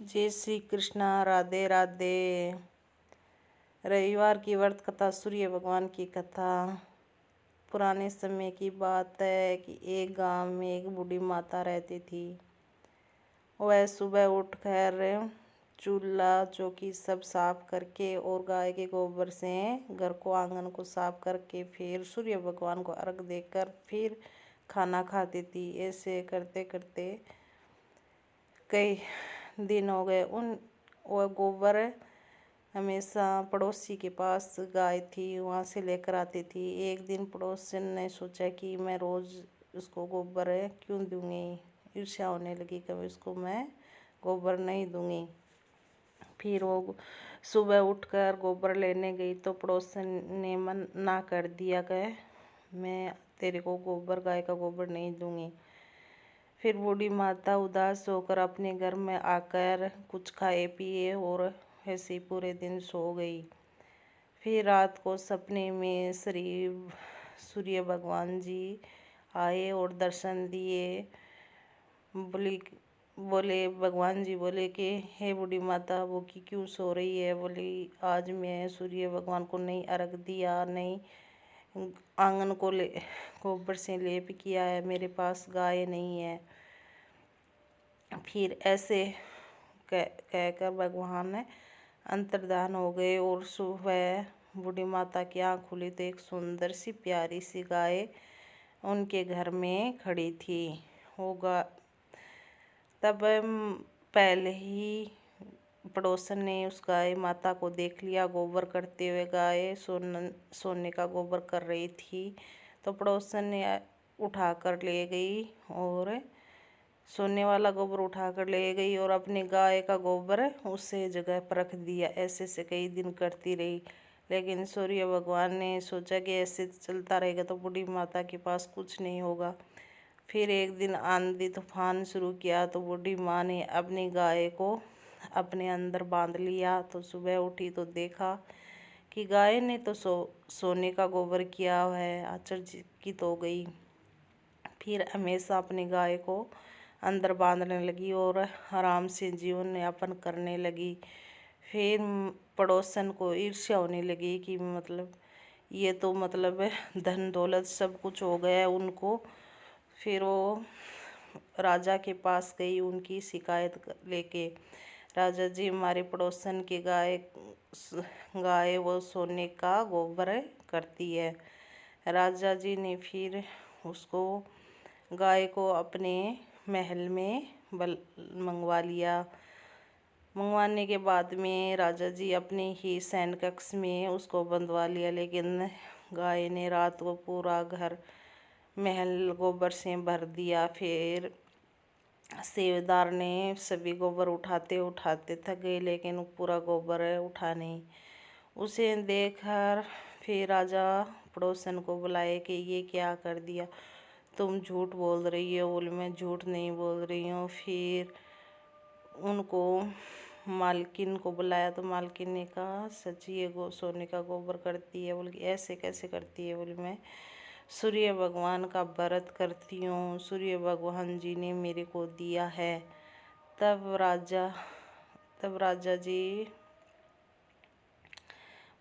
जय श्री कृष्णा। राधे राधे। रविवार की व्रत कथा, सूर्य भगवान की कथा। पुराने समय की बात है कि एक गांव में एक बूढ़ी माता रहती थी। वह सुबह उठकर चूल्हा चौकी सब साफ करके और गाय के गोबर से घर को, आंगन को साफ करके फिर सूर्य भगवान को अर्घ देकर फिर खाना खाती थी। ऐसे करते करते कई दिन हो गए। वह गोबर हमेशा पड़ोसी के पास गाय थी, वहाँ से लेकर आती थी। एक दिन पड़ोसन ने सोचा कि मैं रोज़ उसको गोबर क्यों दूंगी। ईर्ष्या होने लगी कि उसको मैं गोबर नहीं दूंगी। फिर वो सुबह उठकर गोबर लेने गई तो पड़ोसन ने मना कर दिया कि मैं तेरे को गोबर, गाय का गोबर नहीं दूंगी। फिर बूढ़ी माता उदास होकर अपने घर में आकर कुछ खाए पिए और ऐसे पूरे दिन सो गई। फिर रात को सपने में सूर्य भगवान जी आए और दर्शन दिए। बोले भगवान जी बोले कि हे बूढ़ी माता, वो की क्यों सो रही है। बोली आज मैं सूर्य भगवान को नहीं अर्घ दिया, नहीं आंगन को गोबर से लेप किया है, मेरे पास गाय नहीं है। फिर ऐसे कहकर भगवान अंतर्धान हो गए और सुबह बूढ़ी माता की आँख खुली तो एक सुंदर सी प्यारी सी गाय उनके घर में खड़ी थी। तब पहले ही पड़ोसन ने उस गाय माता को देख लिया गोबर करते हुए। गाय सोने का गोबर कर रही थी तो पड़ोसन ने उठाकर ले गई और सोने वाला गोबर उठाकर ले गई और अपनी गाय का गोबर उसे जगह पर रख दिया। ऐसे से कई दिन करती रही, लेकिन सूर्य भगवान ने सोचा कि ऐसे चलता रहेगा तो बूढ़ी माता के पास कुछ नहीं होगा। फिर एक दिन आंधी तूफान शुरू किया तो बूढ़ी माँ ने अपनी गाय को अपने अंदर बांध लिया। तो सुबह उठी तो देखा कि गाय ने तो सोने का गोबर किया हुआ है। आश्चर्यचकित हो गई। फिर हमेशा अपनी गाय को अंदर बांधने लगी और आराम से जीवन यापन करने लगी। फिर पड़ोसन को ईर्ष्या होने लगी कि ये तो धन दौलत सब कुछ हो गया है उनको। फिर वो राजा के पास गई उनकी शिकायत लेके। राजा जी, हमारे पड़ोसन की गाय वो सोने का गोबर करती है। राजा जी ने फिर उसको गाय को अपने महल में मंगवा लिया। मंगवाने के बाद में राजा जी अपने ही सैन कक्ष में उसको बंधवा लिया। लेकिन गाय ने रात को पूरा घर महल गोबर से भर दिया। फिर सेवदार ने सभी गोबर उठाते उठाते थक गए, लेकिन पूरा गोबर उठा नहीं। उसे देखकर फिर राजा पड़ोसन को बुलाए कि ये क्या कर दिया, तुम झूठ बोल रही हो। बोले मैं झूठ नहीं बोल रही हूँ। फिर उनको मालकिन को बुलाया तो मालकिन ने कहा सच ये सोने का गोबर करती है। बोले ऐसे कैसे करती है। बोले मैं सूर्य भगवान का व्रत करती हूँ, सूर्य भगवान जी ने मेरे को दिया है। तब राजा जी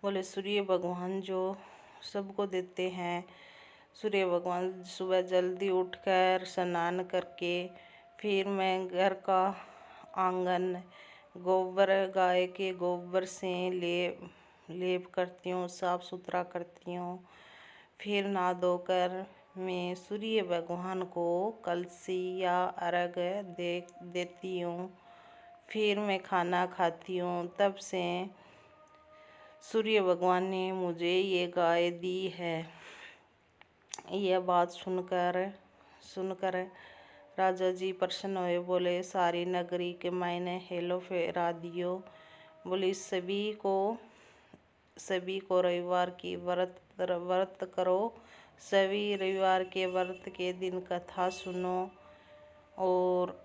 बोले सूर्य भगवान जो सबको देते हैं। सूर्य भगवान सुबह जल्दी उठकर स्नान करके फिर मैं घर का आंगन गाय के गोबर से लेप करती हूँ, साफ सुथरा करती हूँ। फिर नहा धोकर मैं सूर्य भगवान को कलसी या अर्घ देती हूँ। फिर मैं खाना खाती हूँ। तब से सूर्य भगवान ने मुझे ये गाय दी है। यह बात सुनकर राजा जी प्रसन्न हुए। बोले सारी नगरी के मायने हेलो फेरा दियो। बोली सभी को रविवार की व्रत करो। सभी रविवार के व्रत के दिन कथा सुनो और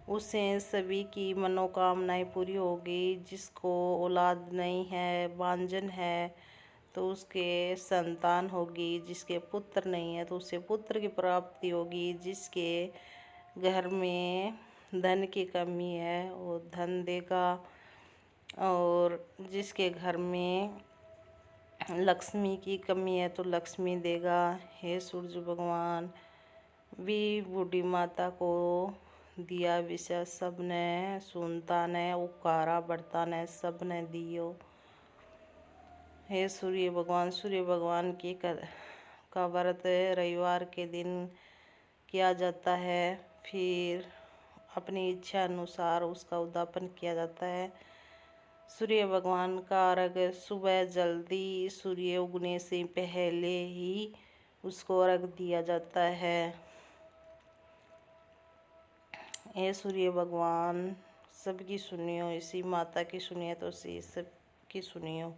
उससे सभी की मनोकामनाएं पूरी होगी। जिसको औलाद नहीं है, बांझन है, तो उसके संतान होगी। जिसके पुत्र नहीं है तो उसे पुत्र की प्राप्ति होगी। जिसके घर में धन की कमी है वो धन देगा, और जिसके घर में लक्ष्मी की कमी है तो लक्ष्मी देगा। हे सूरज भगवान, भी बूढ़ी माता को दिया विषय सब ने सुनता ने उकारा बढ़ता ने सब ने दियो। हे सूर्य भगवान की का व्रत रविवार के दिन किया जाता है। फिर अपनी इच्छा अनुसार उसका उद्यापन किया जाता है। सूर्य भगवान का अर्घ सुबह जल्दी सूर्य उगने से पहले ही उसको अर्घ दिया जाता है। ये सूर्य भगवान सबकी सुनियो, इसी माता की सुनिए तो इसी सबकी सुनियो।